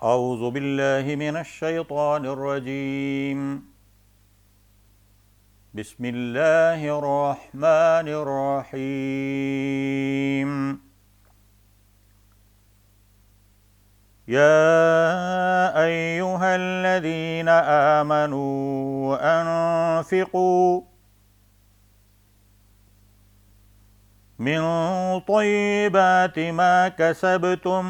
اعوذ باللہ من الشیطان الرجیم بسم اللہ الرحمن الرحیم یا ایہا الذین آمنوا انفقوا من طیبات ما کسبتم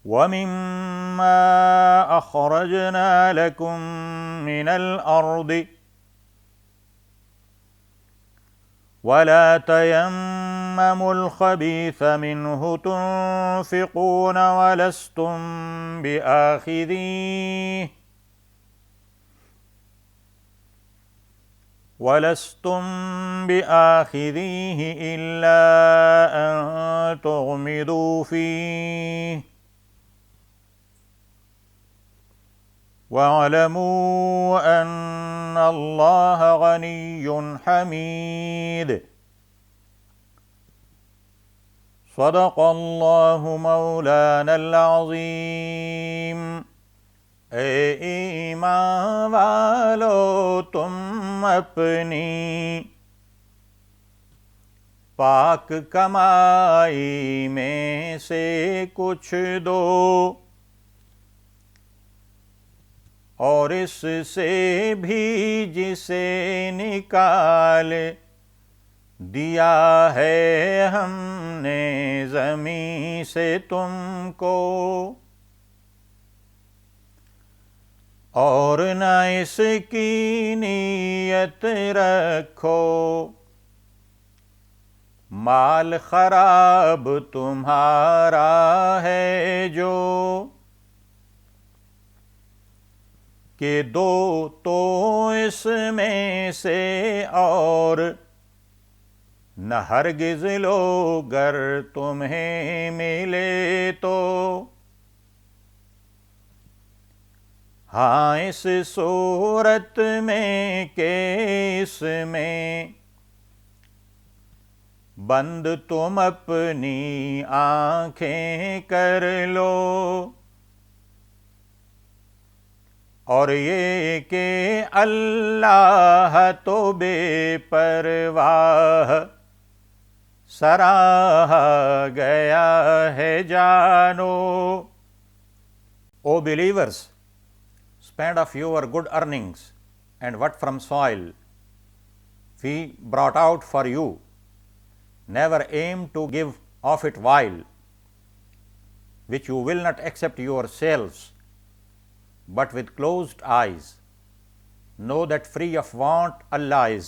وَمِمَّا أَخْرَجْنَا لَكُم مِّنَ الْأَرْضِ وَلَا تَيَمَّمُوا الْخَبِيثَ مِنْهُ تُنْفِقُونَ وَلَسْتُمْ بِآخِذِيهِ إِلَّا أَن تُغْمِضُوا فِيهِ وَاعْلَمُوا أَنَّ اللَّهَ غَنِيٌّ حَمِيدٌ صدق اللہ مولانا العظیم۔ اے ایمان والو تم اپنی پاک کمائی میں سے کچھ دو اور اس سے بھی جسے نکال دیا ہے ہم نے زمین سے تم کو، اور نہ اس کی نیت رکھو مال خراب تمہارا ہے جو، کہ دو تو اس میں سے اور نہ ہرگز لو گر تمہیں ملے تو، ہاں اس صورت میں کہ اس میں بند تم اپنی آنکھیں کر لو، اور یہ کہ اللہ تو بے پرواہ سراہا گیا ہے جانو۔ O believers, spend of your good earnings and what from soil we brought out for you. Never aim to give of it while, which you will not accept yourselves, but with closed eyes. Know that free of want Allah is,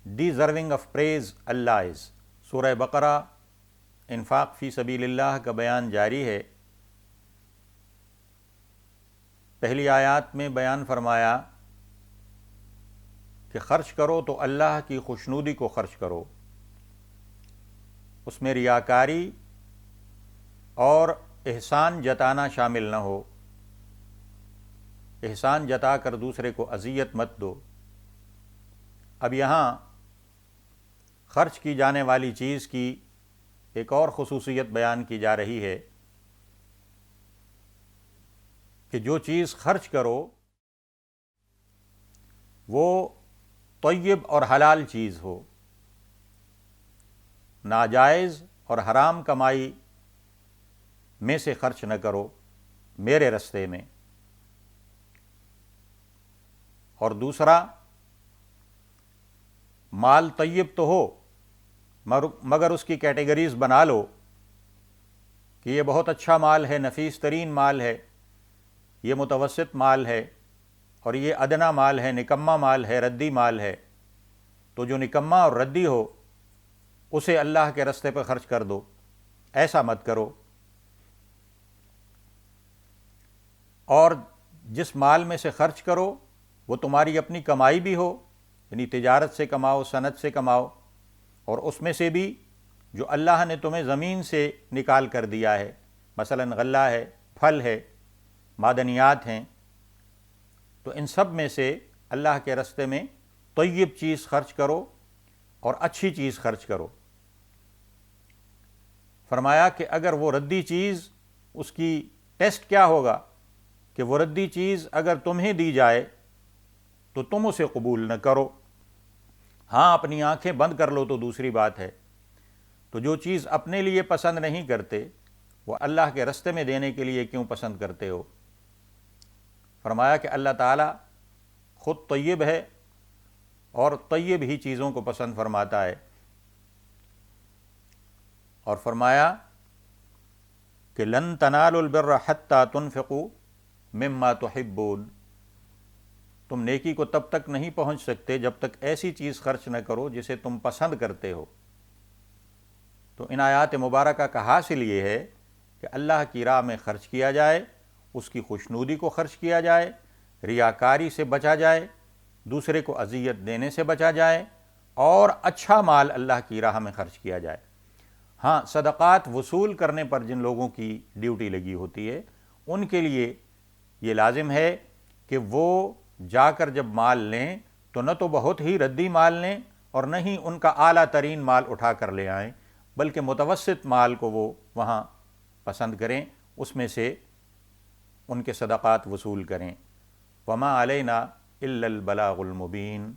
deserving of praise Allah is. سورہ بقرہ انفاق فی سبیل اللہ کا بیان جاری ہے۔ پہلی آیات میں بیان فرمایا کہ خرچ کرو تو اللہ کی خوشنودی کو خرچ کرو، اس میں ریاکاری اور احسان جتانا شامل نہ ہو، احسان جتا کر دوسرے کو اذیت مت دو۔ اب یہاں خرچ کی جانے والی چیز کی ایک اور خصوصیت بیان کی جا رہی ہے کہ جو چیز خرچ کرو وہ طیب اور حلال چیز ہو، ناجائز اور حرام کمائی میں سے خرچ نہ کرو میرے رستے میں۔ اور دوسرا، مال طیب تو ہو مگر اس کی کیٹیگریز بنا لو کہ یہ بہت اچھا مال ہے، نفیس ترین مال ہے، یہ متوسط مال ہے، اور یہ ادنا مال ہے، نکما مال ہے، ردی مال ہے۔ تو جو نکما اور ردی ہو اسے اللہ کے راستے پہ خرچ کر دو، ایسا مت کرو۔ اور جس مال میں سے خرچ کرو وہ تمہاری اپنی کمائی بھی ہو، یعنی تجارت سے کماؤ، صنعت سے کماؤ، اور اس میں سے بھی جو اللہ نے تمہیں زمین سے نکال کر دیا ہے، مثلا غلہ ہے، پھل ہے، معدنیات ہیں، تو ان سب میں سے اللہ کے راستے میں طیب چیز خرچ کرو اور اچھی چیز خرچ کرو۔ فرمایا کہ اگر وہ ردی چیز، اس کی ٹیسٹ کیا ہوگا کہ وہ ردی چیز اگر تمہیں دی جائے تو تم اسے قبول نہ کرو، ہاں اپنی آنکھیں بند کر لو تو دوسری بات ہے۔ تو جو چیز اپنے لیے پسند نہیں کرتے وہ اللہ کے رستے میں دینے کے لیے کیوں پسند کرتے ہو؟ فرمایا کہ اللہ تعالیٰ خود طیب ہے اور طیب ہی چیزوں کو پسند فرماتا ہے، اور فرمایا کہ لن تنالوا البر حتی تنفقوا مما تحبون، تم نیکی کو تب تک نہیں پہنچ سکتے جب تک ایسی چیز خرچ نہ کرو جسے تم پسند کرتے ہو۔ تو ان آیات مبارکہ کا حاصل یہ ہے کہ اللہ کی راہ میں خرچ کیا جائے، اس کی خوشنودی کو خرچ کیا جائے، ریاکاری سے بچا جائے، دوسرے کو اذیت دینے سے بچا جائے، اور اچھا مال اللہ کی راہ میں خرچ کیا جائے۔ ہاں صدقات وصول کرنے پر جن لوگوں کی ڈیوٹی لگی ہوتی ہے ان کے لیے یہ لازم ہے کہ وہ جا کر جب مال لیں تو نہ تو بہت ہی ردی مال لیں اور نہ ہی ان کا اعلیٰ ترین مال اٹھا کر لے آئیں، بلکہ متوسط مال کو وہ وہاں پسند کریں، اس میں سے ان کے صدقات وصول کریں۔ وما علینا الا البلاغ المبین۔